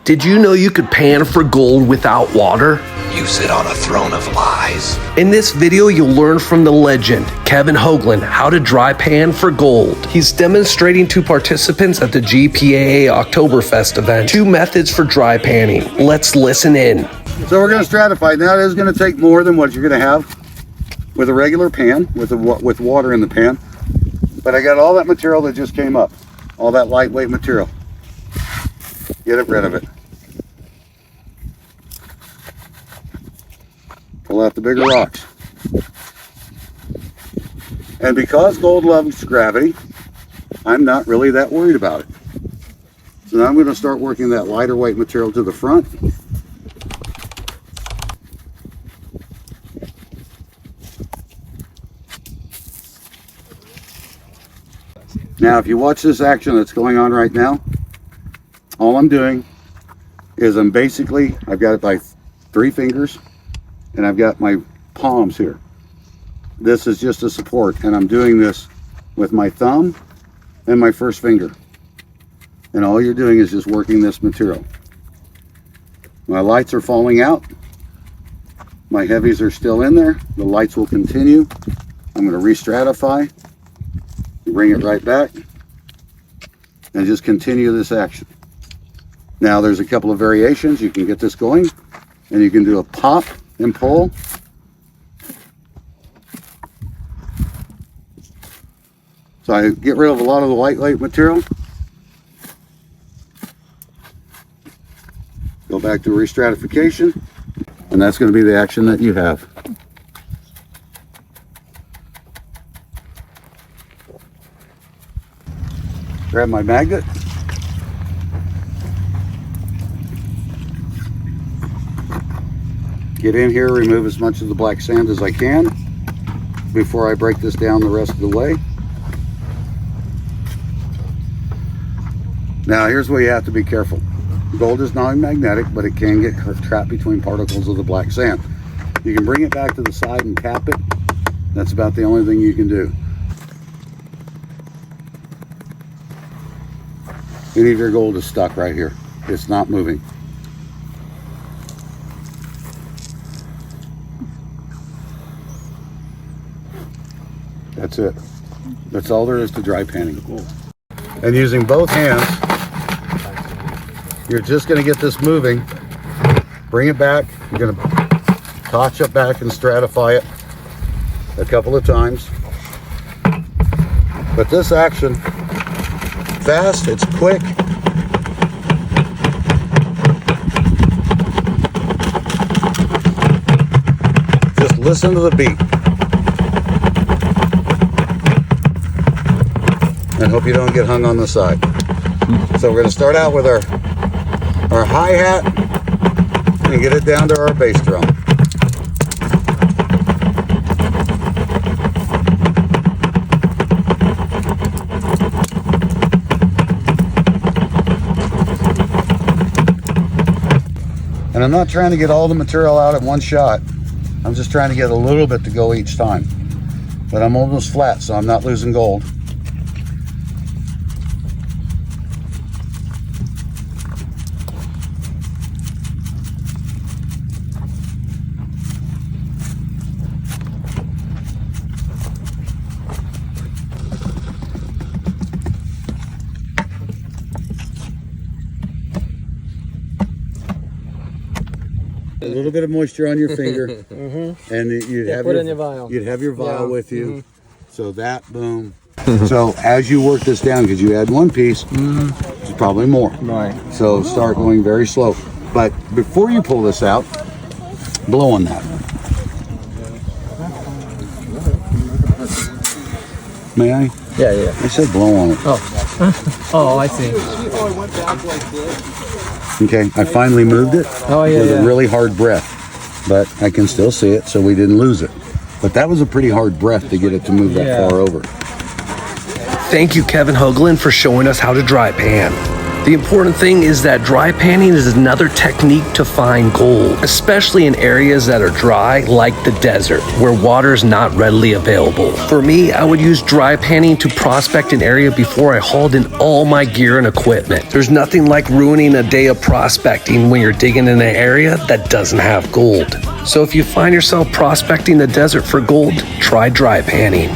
Did you know you could pan for gold without water? You sit on a throne of lies. In this video, you'll learn from the legend, Kevin Hoagland, how to dry pan for gold. He's demonstrating to participants at the GPAA Oktoberfest event 2 methods for dry panning. Let's listen in. So we're going to stratify. Now it is going to take more than what you're going to have with a regular pan, with water in the pan. But I got all that material that just came up, all that lightweight material. Get rid of it. Pull out the bigger rocks. And because gold loves gravity, I'm not really that worried about it. So now I'm going to start working that lighter weight material to the front. Now if you watch this action that's going on right now, all I'm doing is I've got it by 3 fingers and I've got my palms here. This is just a support, and I'm doing this with my thumb and my first finger. And all you're doing is just working this material. My lights are falling out. My heavies are still in there. The lights will continue. I'm going to re-stratify, bring it right back, and just continue this action. Now there's a couple of variations. You can get this going, and you can do a pop and pull. So I get rid of a lot of the lightweight material. Go back to re-stratification, and that's going to be the action that you have. Grab my magnet. Get in here, remove as much of the black sand as I can before I break this down the rest of the way. Now here's where you have to be careful. Gold is non-magnetic, but it can get trapped between particles of the black sand. You can bring it back to the side and tap it. That's about the only thing you can do. Any of your gold is stuck right here. It's not moving. That's it. That's all there is to dry panning. And using both hands, you're just going to get this moving. Bring it back. You're going to touch it back and stratify it a couple of times. But this action, fast, it's quick. Just listen to the beat. And hope you don't get hung on the side. So we're going to start out with our hi-hat and get it down to our bass drum. And I'm not trying to get all the material out at one shot. I'm just trying to get a little bit to go each time. But I'm almost flat, so I'm not losing gold. A little bit of moisture on your finger, and you'd have your vial with you. So that, boom. So as you work this down, because you add one piece, it's probably more. Right. So start going very slow. But before you pull this out, blow on that. May I? Yeah. I said blow on it. Oh, I see. Okay, I finally moved it with a really hard breath, but I can still see it, so we didn't lose it. But that was a pretty hard breath to get it to move that far over. Thank you, Kevin Hoagland, for showing us how to dry pan. The important thing is that dry panning is another technique to find gold, especially in areas that are dry like the desert, where water is not readily available. For me, I would use dry panning to prospect an area before I hauled in all my gear and equipment. There's nothing like ruining a day of prospecting when you're digging in an area that doesn't have gold. So if you find yourself prospecting the desert for gold, try dry panning.